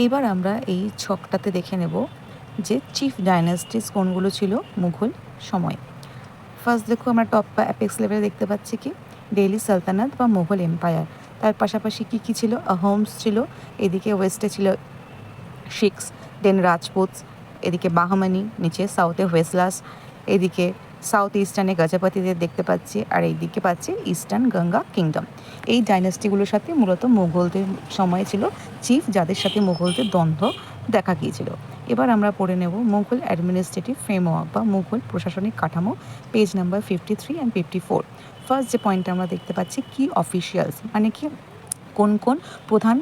এইবার আমরা এই ছকটাতে দেখে নেব যে চিফ ডাইনাস্টিস কোনগুলো ছিল মুঘল সময়। ফার্স্ট দেখো আমরা টপ বা অ্যাপেক্স লেভেলে দেখতে পাচ্ছি কি দিল্লি সালতানাত বা মুঘল এম্পায়ার। তার পাশাপাশি কি কি ছিল, হোমস ছিল, এদিকে ওয়েস্টে ছিল শিখস, দেন রাজপুতস, এদিকে বাহমানি, নিচে সাউথে হোয়েসলাস, এদিকে সাউথ ইস্টার্নে গজপতিদের দেখতে পাচ্ছি, আর এইদিকে পাচ্ছি ইস্টার্ন গঙ্গা কিংডম। এই ডাইনাস্টিগুলোর সাথে মূলত মুঘলদের সময় ছিল চিফ, যাদের সাথে মুঘলদের দ্বন্দ্ব দেখা গিয়েছিল। এবার আমরা পড়ে নেব মুঘল অ্যাডমিনিস্ট্রেটিভ ফ্রেমওয়ার্ক বা মুঘল প্রশাসনিক কাঠামো, পেজ নাম্বার 53 অ্যান্ড 54। ফার্স্ট যে পয়েন্টটা আমরা দেখতে পাচ্ছি কি অফিসিয়ালস, মানে কি কোন কোন প্রধান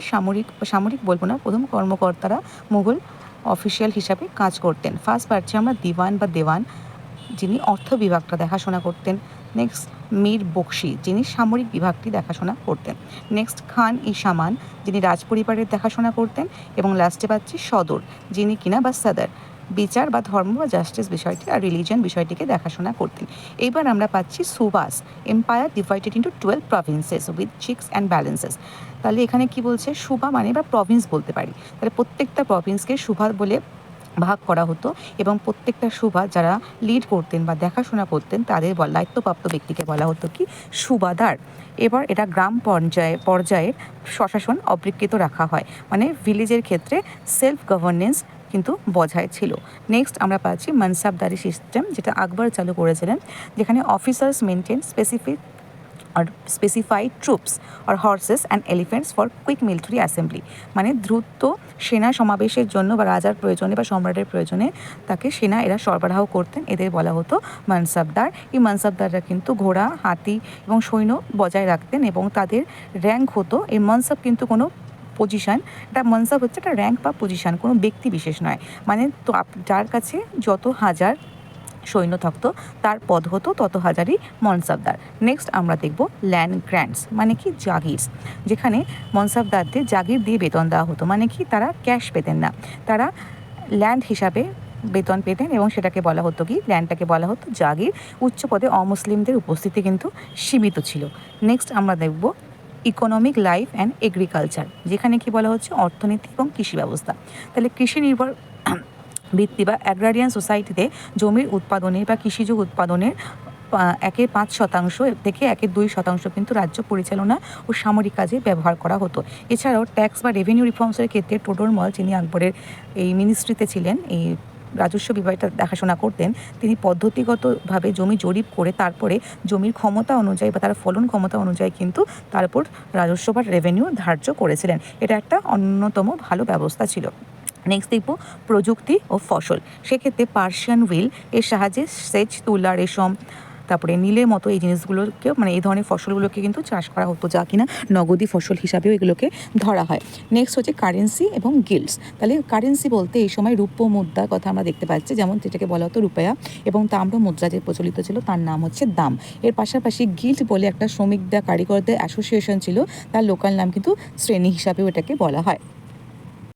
সামরিক বলবো না, প্রথম কর্মকর্তারা মুঘল অফিসিয়াল হিসাবে কাজ করতেন। ফার্স্ট পাচ্ছি আমরা দিওয়ান বা দেওয়ান, যিনি অর্থ বিভাগটা দেখাশোনা করতেন। নেক্সট মীর বক্সি, যিনি সামরিক বিভাগটি দেখাশোনা করতেন। নেক্সট খান ই সামান, যিনি রাজপরিবারের দেখাশোনা করতেন। এবং লাস্টে পাচ্ছি সদর, যিনি কিনা বা সদর বিচার বা ধর্ম বা জাস্টিস বিষয়টি আর রিলিজিয়ন বিষয়টিকে দেখাশোনা করতেন। এইবার আমরা পাচ্ছি সুবাস, empire divided into 12 provinces with checks and balances. তাহলে এখানে কি বলছে, সুবা মানে বা প্রভিন্স বলতে পারি, তাহলে প্রত্যেকটা প্রভিন্সকে সুবা বলে ভাগ করা হতো এবং প্রত্যেকটা সুবা যারা লিড করতেন বা দেখাশোনা করতেন তাদের দায়িত্বপ্রাপ্ত ব্যক্তিকে বলা হতো কি সুবাদার। এবার এটা গ্রাম পর্যায়ের প্রশাসন অবৃক্ষিত রাখা হয়, মানে ভিলেজের ক্ষেত্রে সেলফ গভর্নেন্স কিন্তু বজায় ছিল। নেক্সট আমরা পাচ্ছি মানসাবদারি সিস্টেম, যেটা আকবর চালু করেছিলেন, যেখানে অফিসার্স মেনটেন স্পেসিফাইড ট্রুপস আর horses and elephants for quick military assembly, মানে দ্রুত সেনা সমাবেশের জন্য বা রাজার প্রয়োজনে বা সম্রাটের প্রয়োজনে তাকে সেনা এরা সরবরাহ করতেন, এদের বলা হতো মানসাবদার। এই মানসাবদাররা কিন্তু ঘোড়া, হাতি এবং সৈন্য বজায় রাখতেন এবং তাদের র্যাঙ্ক হতো, এই মানসাব কিন্তু কোনো পজিশান, এটা মনসাব হচ্ছে একটা র্যাঙ্ক বা পজিশান, কোনো ব্যক্তি বিশেষ নয়, মানে তো যার কাছে যত হাজার সৈন্য থাকতো তার পদ হতো তত হাজারই মনসাবদার। নেক্সট আমরা দেখব ল্যান্ড গ্র্যান্টস, মানে কি জাগিরস, যেখানে মনসাবদারদের জাগির দিয়ে বেতন দেওয়া হতো, মানে কি তারা ক্যাশ পেতেন না, তারা ল্যান্ড হিসাবে বেতন পেতেন এবং সেটাকে বলা হতো কি, ল্যান্ডটাকে বলা হতো জাগির। উচ্চ পদে অমুসলিমদের উপস্থিতি কিন্তু সীমিত ছিল। নেক্সট আমরা দেখব ইকোনমিক লাইফ অ্যান্ড এগ্রিকালচার, যেখানে কি বলা হচ্ছে অর্থনীতি এবং কৃষি ব্যবস্থা। তাহলে কৃষি নির্ভর ভিত্তি বা অ্যাগ্রারিয়ান সোসাইটিতে জমির উৎপাদনের বা কৃষিজ উৎপাদনের 1/5% থেকে 1/2% কিন্তু রাজ্য পরিচালনা ও সামরিক কাজে ব্যবহার করা হতো। এছাড়াও ট্যাক্স বা রেভিনিউ রিফর্মসের ক্ষেত্রে টোডরমল, যিনি আকবরের এই মিনিস্ট্রিতে ছিলেন, এই রাজস্ব বিভাগটা দেখাশোনা করতেন, তিনি পদ্ধতিগতভাবে জমি জরিপ করে তারপরে জমির ক্ষমতা অনুযায়ী বা তার ফলন ক্ষমতা অনুযায়ী কিন্তু তার উপর রাজস্ব বা রেভিনিউ ধার্য করেছিলেন। এটা একটা অন্যতম ভালো ব্যবস্থা ছিল। নেক্সট দেখব প্রযুক্তি ও ফসল, সেক্ষেত্রে পার্সিয়ান হুইল এর সাহায্যে সেচ, তুলা, রেশম, তারপরে নীলের মতো এই জিনিসগুলোকে, মানে এই ধরনের ফসলগুলোকে কিন্তু চাষ করা হতো, যা কিনা নগদী ফসল হিসাবেও এগুলোকে ধরা হয়। নেক্সট হচ্ছে কারেন্সি এবং গিল্ডস। তাহলে কারেন্সি বলতে এই সময় রূপ্য মুদ্রার কথা আমরা দেখতে পাচ্ছি, যেমন যেটাকে বলা হতো রুপয়া, এবং তাম্র মুদ্রা যে প্রচলিত ছিল তার নাম হচ্ছে দাম। এর পাশাপাশি গিল্ড বলে একটা শ্রমিকদের কারিগরদের অ্যাসোসিয়েশন ছিল, তার লোকাল নাম কিন্তু শ্রেণী হিসাবেও এটাকে বলা হয়।